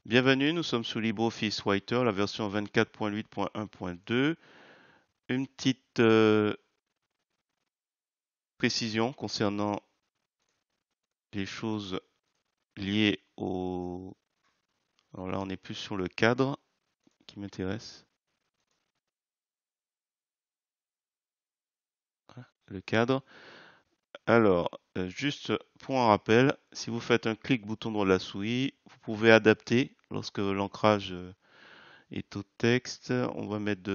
Bienvenue, nous sommes sous LibreOffice Writer, la version 24.8.1.2. Une petite précision concernant les choses liées au... Alors là, on est plus sur le cadre qui m'intéresse. Voilà, le cadre. Alors, juste pour un rappel, si vous faites un clic bouton droit de la souris, vous pouvez adapter lorsque l'ancrage est au texte. On va mettre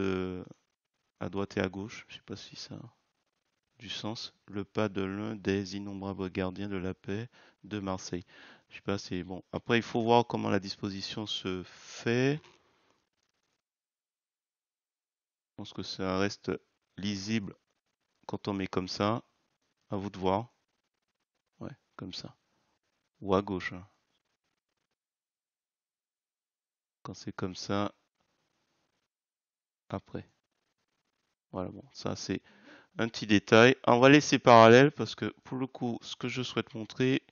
à droite et à gauche. Je ne sais pas si ça du sens. Le pas de l'un des innombrables gardiens de la paix de Marseille. Je sais pas, c'est bon. Après, il faut voir comment la disposition se fait. Je pense que ça reste lisible quand on met comme ça. À vous de voir. Ouais, comme ça. Ou à gauche, hein. Quand c'est comme ça, après. Voilà, bon, ça c'est un petit détail. On va laisser parallèle parce que pour le coup, ce que je souhaite montrer,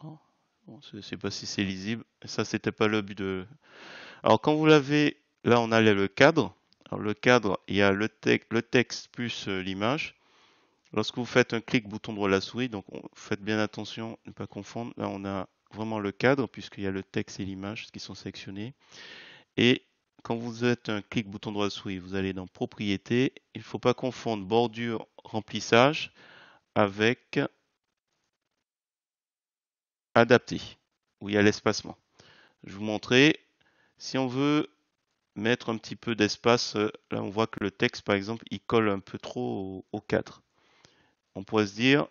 oh, bon, je ne sais pas si c'est lisible. Ça, c'était pas le but de. Alors, quand vous l'avez, là, on a le cadre. Alors, le cadre, il y a le texte plus l'image. Lorsque vous faites un clic bouton droit de la souris, donc faites bien attention, ne pas confondre. Là, on a vraiment le cadre puisqu'il y a le texte et l'image qui sont sélectionnés. Et quand vous faites un clic bouton droit de la souris, vous allez dans Propriétés. Il ne faut pas confondre bordure, remplissage avec Adapter, où il y a l'espacement. Je vais vous montrer. Si on veut mettre un petit peu d'espace, là on voit que le texte par exemple, il colle un peu trop au cadre. On pourrait se dire,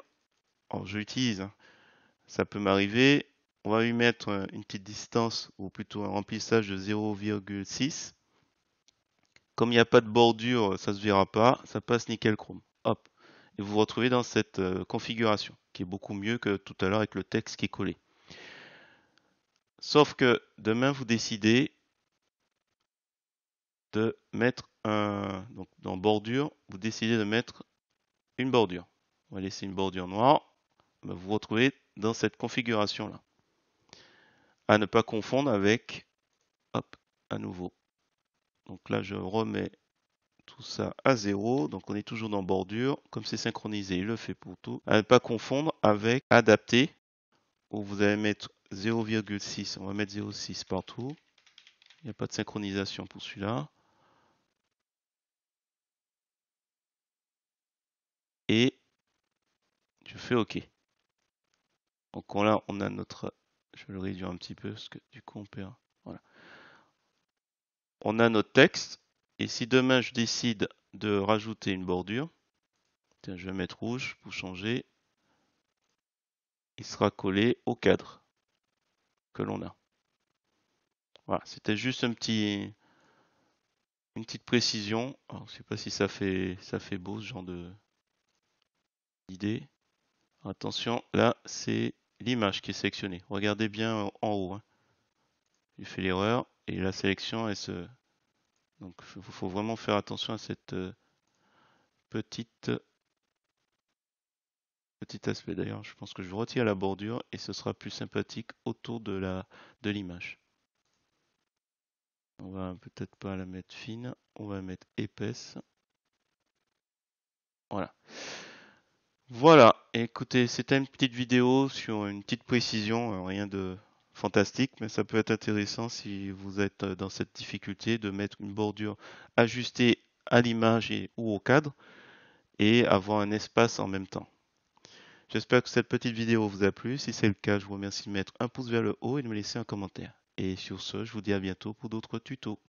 alors je l'utilise, hein, ça peut m'arriver, on va lui mettre une petite distance ou plutôt un remplissage de 0,6. Comme il n'y a pas de bordure, ça se verra pas, ça passe nickel chrome. Hop. Et vous vous retrouvez dans cette configuration qui est beaucoup mieux que tout à l'heure avec le texte qui est collé. Sauf que demain vous décidez de mettre donc dans bordure, vous décidez de mettre une bordure. On va laisser une bordure noire. Vous vous retrouvez dans cette configuration-là. À ne pas confondre avec, hop, à nouveau. Donc là, je remets tout ça à 0. Donc on est toujours dans bordure. Comme c'est synchronisé, il le fait pour tout. À ne pas confondre avec adapter, où vous allez mettre 0,6. On va mettre 0,6 partout. Il n'y a pas de synchronisation pour celui-là. Et je fais OK. Donc là, on a notre... Je vais le réduire un petit peu parce que du coup, on perd. Voilà. On a notre texte. Et si demain, je décide de rajouter une bordure, tiens, je vais mettre rouge pour changer. Il sera collé au cadre que l'on a. Voilà, c'était juste une petite précision. Alors, je ne sais pas si ça fait beau ce genre d'idée. Attention, là, c'est l'image qui est sélectionnée. Regardez bien en haut, hein. J'ai fait l'erreur et la sélection, elle se... Donc, il faut vraiment faire attention à cette petite petit aspect. D'ailleurs, je pense que je retire la bordure et ce sera plus sympathique autour de l'image. On va peut-être pas la mettre fine, on va mettre épaisse. Voilà. Voilà, écoutez, c'était une petite vidéo sur une petite précision, rien de fantastique, mais ça peut être intéressant si vous êtes dans cette difficulté de mettre une bordure ajustée à l'image ou au cadre et avoir un espace en même temps. J'espère que cette petite vidéo vous a plu. Si c'est le cas, je vous remercie de mettre un pouce vers le haut et de me laisser un commentaire. Et sur ce, je vous dis à bientôt pour d'autres tutos.